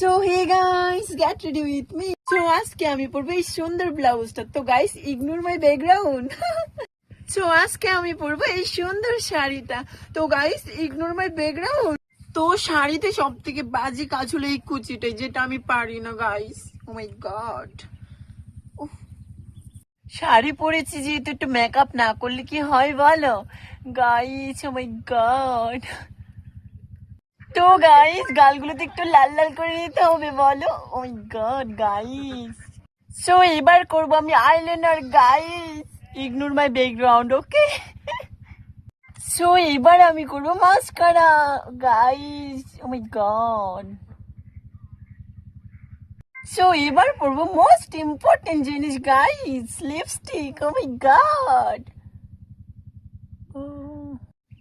So hey guys, get ready with me. So আজকে আমি পরবো এই সুন্দর ব্লাউজটা। তো guys, ignore my background. So আজকে আমি পরবো এই সুন্দর শাড়িটা। তো গাইস, ইগনোর মাই ব্যাকগ্রাউন্ড। তো শাড়িতে সব থেকে বাজে কাজ হলো এই কুচিটাই, যেটা আমি পারি না গাইস। ও মাই গড, শাড়ি পরেছি যেহেতু একটু মেকআপ না করলে কি হয় বলো গাইস। ও মাই গড। তো গাইস, গালগুলোতে একটু লাল লাল করে নিতে হবে বলো। ও মাই গড গাইস। সো এবার করবো আমি eyeliner guys, ignore my background, okay. So এবার আমি করবো মাস্কারা গাইস। ও মাই গড। সো এবার পরবো মোস্ট ইম্পর্টেন্ট জিনিস গাইস, লিপস্টিক। ও মাই গড।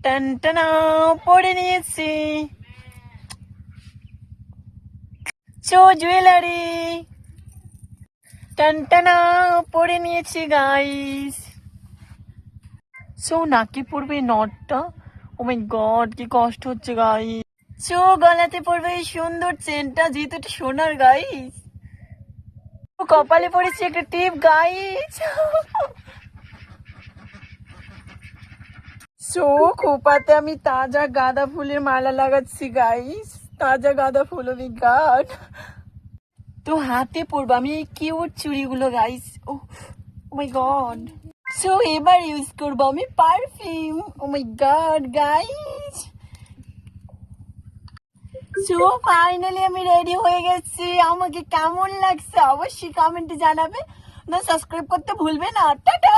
টান টানা পরে নিয়েছি। সো জুয়েলারি টান টানা পরে নিয়েছি গাইস। সো নাকে পড়বে নটটা। ও মাই গড, কি কষ্ট হচ্ছে গাইস। সো গলাতে পড়বে এই সুন্দর চেনটা, যেহেতু এটা সোনার গাইস। কপালে পড়েছে একটা টিপ গাইস। সো খোপাতে আমি তাজা গাঁদা ফুলের মালা লাগাচ্ছি গাইস, তাজা গাঁদা ফুল। ও মাই গড। তো হাতে পরবো আমি এই কিউট চুড়িগুলো গাইস। ও মাই গড। সো এবার ইউজ করবো আমি পারফিউম। ও মাই গড গাইস। সো ফাইনালি আমি রেডি হয়ে গেছি। আমাকে কেমন লাগছে অবশ্যই কমেন্টে জানাবে। না সাবস্ক্রাইব করতে ভুলবে না। টাটা।